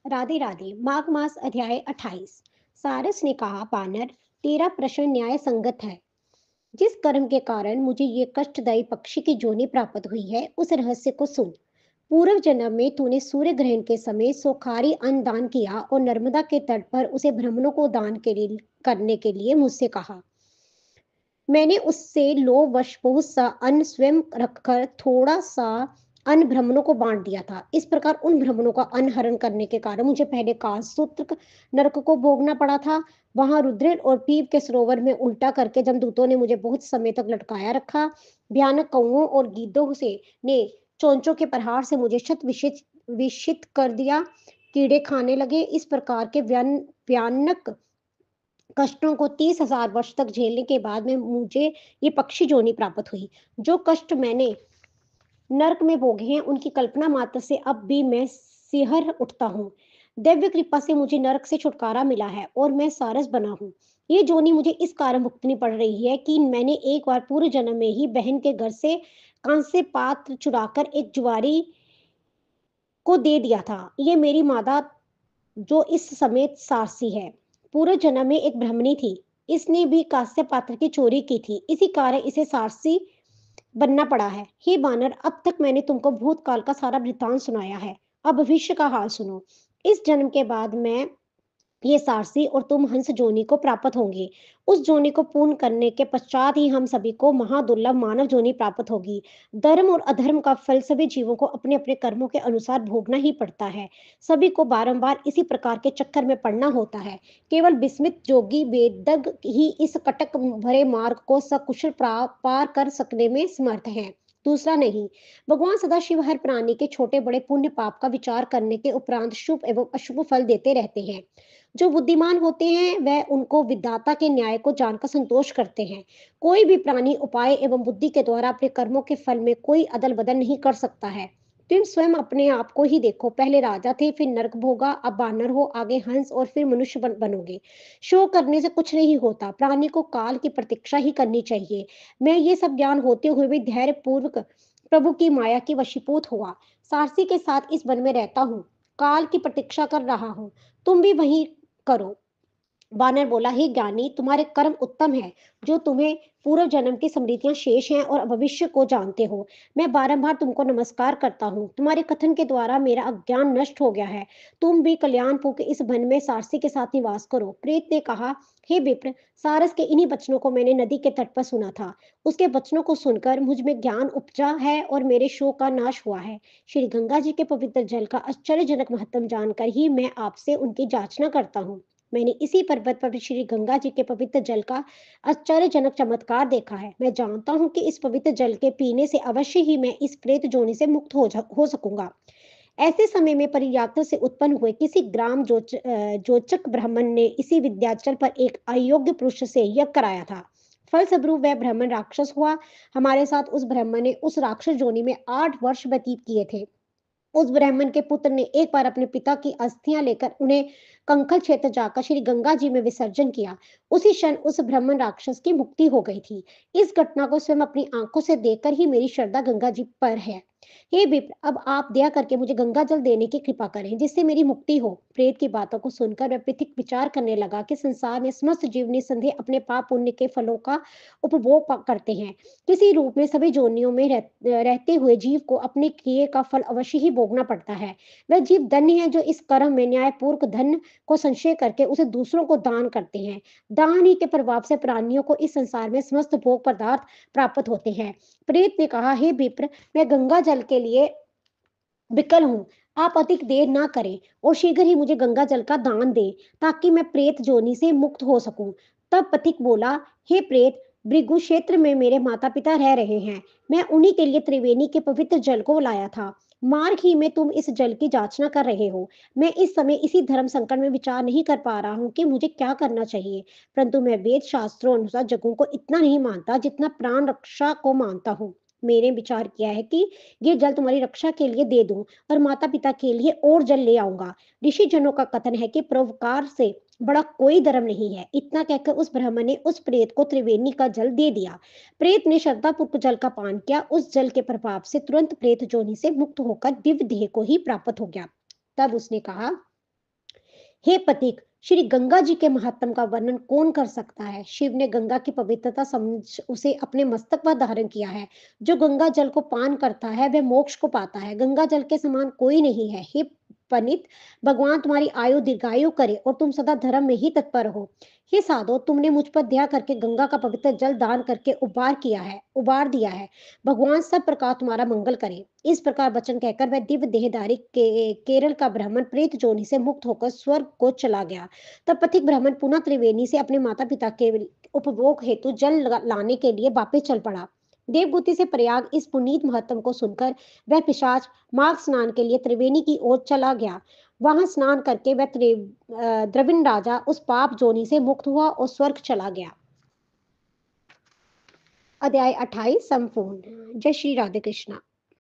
राधे राधे। माघ मास अध्याय 28। सारस ने कहा, बानर, तेरा प्रश्न न्याय संगत है। जिस कर्म के कारण मुझे ये कष्टदायी पक्षी की जोनी प्राप्त हुई है, उस रहस्य को सुन। पूर्व जन्म में तूने सूर्य ग्रहण के समय सोखारी अन्न दान किया और नर्मदा के तट पर उसे ब्राह्मणों को दान के लिए करने के लिए मुझसे कहा। मैंने उससे लोभवश बहुत सा अन्न स्वयं रखकर थोड़ा सा अन्न ब्राह्मणों को बांट दिया था। इस प्रकार उन ब्राह्मणों का अन्न हरण करने के कारण मुझे पहले कालसूत्र नरक को भोगना पड़ा था। वहां रुद्र और पीप के सरोवर में उल्टा करके जमदूतों ने मुझे बहुत समय तक लटकाया रखा। भयानक कौओं और गीदों से ने चोंचों के प्रहार से मुझे शत विषित विषित कर दिया। कीड़े खाने लगे। इस प्रकार के भयानक कष्टों को 30,000 वर्ष तक झेलने के बाद में मुझे ये पक्षी जोनी प्राप्त हुई। जो कष्ट मैंने नर्क में भोगे हैं, उनकी कल्पना मात्र से अब भी मैं सिहर उठता हूँ। दिव्य कृपा से मुझे नरक से छुटकारा मिला है और मैं सारस बना हूँ। ये जोनी मुझे इस कारण भुगतनी पड़ रही है कि मैंने एक बार पूर्व जन्म में ही बहन के घर से कांस्य पात्र चुराकर एक जुआरी को दे दिया था। ये मेरी मादा जो इस समय सारसी है, पूर्व जन्म में एक ब्राह्मणी थी। इसने भी कांस्य पात्र की चोरी की थी। इसी कारण इसे सारसी बनना पड़ा है। हे बानर, अब तक मैंने तुमको भूतकाल का सारा वृत्तांत सुनाया है। अब भविष्य का हाल सुनो। इस जन्म के बाद मैं ये सारसी और तुम हंस जोनी को प्राप्त होंगे। उस जोनी को पूर्ण करने के पश्चात ही हम सभी को महादुर्लभ मानव जोनी प्राप्त होगी। धर्म और अधर्म का फल सभी जीवों को अपने अपने कर्मों के अनुसार भोगना ही पड़ता है। सभी को बारंबार इसी प्रकार के चक्कर में पड़ना होता है। केवल विस्मित जोगी वेदज्ञ ही इस कटक भरे मार्ग को सकुशल पार कर सकने में समर्थ है, दूसरा नहीं। भगवान सदाशिव हर प्राणी के छोटे बड़े पुण्य पाप का विचार करने के उपरांत शुभ एवं अशुभ फल देते रहते हैं। जो बुद्धिमान होते हैं वह उनको विधाता के न्याय को जानकर संतोष करते हैं। कोई भी प्राणी उपाय एवं बुद्धि के द्वारा अपने कर्मों के फल में कोई अदल बदल नहीं कर सकता है। तुम स्वयं अपने आप को ही देखो। पहले राजा थे, फिर नरक भोगा, अब बानर हो, आगे हंस और फिर मनुष्य बनोगे। शोक करने से कुछ नहीं होता। प्राणी को काल की प्रतीक्षा ही करनी चाहिए। मैं ये सब ज्ञान होते हुए भी धैर्य पूर्वक प्रभु की माया की वशीभूत हुआ। सारसी के साथ इस वन में रहता हूँ। काल की प्रतीक्षा कर रहा हूँ। तुम भी वही करो। वानर बोला, हे ज्ञानी, तुम्हारे कर्म उत्तम है, जो तुम्हें पूर्व जन्म की स्मृतियां शेष हैं और भविष्य को जानते हो। मैं बारंबार तुमको नमस्कार करता हूँ। तुम्हारे कथन के द्वारा मेरा अज्ञान नष्ट हो गया है। तुम भी कल्याणपुर के इस वन में सारसी के साथ निवास करो। प्रेत ने कहा, हे विप्र, सारस के इन्हीं वचनों को मैंने नदी के तट पर सुना था। उसके वचनों को सुनकर मुझ में ज्ञान उपजा है और मेरे शोक का नाश हुआ है। श्री गंगा जी के पवित्र जल का आश्चर्यजनक महत्व जानकर ही मैं आपसे उनकी जांचना करता हूँ। मैंने इसी पर्वत पर श्री गंगा जी के पवित्र जल का आश्चर्यजनक चमत्कार देखा है। मैं जानता हूँ कि इस पवित्र जल के पीने से अवश्य ही मैं इस प्रेत जोनि से मुक्त हो सकूंगा। ऐसे समय में परियात्र से उत्पन्न हुए किसी जोचक ब्राह्मण ने इसी विद्याचल पर एक अयोग्य पुरुष से यज्ञ कराया था। फलस्वरूप वह ब्राह्मण राक्षस हुआ। हमारे साथ उस ब्राह्मण ने उस राक्षस जोनि में 8 वर्ष व्यतीत किए थे। उस ब्राह्मण के पुत्र ने एक बार अपने पिता की अस्थियां लेकर उन्हें कंखल क्षेत्र जाकर श्री गंगा जी में विसर्जन किया। उसी क्षण उस ब्राह्मण राक्षस की मुक्ति हो गई थी। इस घटना को स्वयं अपनी आंखों से देखकर ही मेरी श्रद्धा गंगा जी पर है। हे विप्र, अब आप दया करके मुझे गंगा जल देने की कृपा करें, जिससे मेरी मुक्ति हो। प्रेत की बातों को सुनकर वह पृथक विचार करने लगा कि संसार में समस्त जीव निसंदेह अपने पाप पुण्य के फलों का उपभोग करते हैं। किसी रूप में सभी जोनियों में रहते हुए जीव को अपने किए का फल अवश्य ही भोगना पड़ता है। वह जीव धन्य है जो इस कर्म में न्यायपूर्वक धन को संचय करके उसे दूसरों को दान करते हैं। दान ही के प्रभाव से प्राणियों को इस संसार में समस्त भोग पदार्थ प्राप्त होते हैं। प्रेत ने कहा, हे विप्र, मैं गंगा जल के लिए विकल हूँ। आप अधिक देर ना करें और शीघ्र ही मुझे गंगा जल का दान दें, ताकि मैं प्रेत जोनि से मुक्त हो सकूं। तब पथिक बोला, हे प्रेत, भृगु क्षेत्र में मेरे माता पिता रह रहे हैं। मैं उन्हीं के लिए त्रिवेणी के पवित्र जल को लाया था। मार्ग ही में तुम इस जल की जांचना कर रहे हो। मैं इस समय इसी धर्म संकट में विचार नहीं कर पा रहा हूँ कि मुझे क्या करना चाहिए, परंतु मैं वेद शास्त्रों अनुसार जगों को इतना नहीं मानता जितना प्राण रक्षा को मानता हूँ। मैंने विचार किया है कि ये जल तुम्हारी रक्षा के लिए दे दूं और माता पिता के लिए और जल ले आऊंगा। ऋषि जनों का कथन है कि परोपकार से बड़ा कोई धर्म नहीं है। इतना कहकर उस ब्राह्मण ने उस प्रेत को त्रिवेणी का जल दे दिया। प्रेत ने श्रद्धापूर्वक जल का पान किया। उस जल के प्रभाव से तुरंत प्रेत जोनि से मुक्त होकर दिव्य देह को ही प्राप्त हो गया। तब उसने कहा, हे पथिक, श्री गंगा जी के महात्म का वर्णन कौन कर सकता है? शिव ने गंगा की पवित्रता समझ उसे अपने मस्तक पर धारण किया है। जो गंगा जल को पान करता है वह मोक्ष को पाता है। गंगा जल के समान कोई नहीं है। हे पनित, भगवान तुम्हारी आयु दीर्घायु करे और तुम सदा धर्म में ही तत्पर हो। हे साधो, तुमने मुझ पर दया करके गंगा का पवित्र जल दान करके उबार दिया है। भगवान सब प्रकार तुम्हारा मंगल करे। इस प्रकार वचन कहकर वह दिव्य देहधारी केरल का ब्राह्मण प्रेत जोनि से मुक्त होकर स्वर्ग को चला गया। तब पथिक ब्राह्मण पुनः त्रिवेणी से अपने माता पिता के उपभोग हेतु जल लाने के लिए वापस चल पड़ा। देवभूति से प्रयाग इस पुनीत महत्व को सुनकर वह पिशाच माघ स्नान के लिए त्रिवेणी की ओर चला गया। वहां स्नान करके वह द्रविण राजा उस पाप जोनि से मुक्त हुआ और स्वर्ग चला गया। अध्याय 28 संपूर्ण। जय श्री राधे कृष्णा।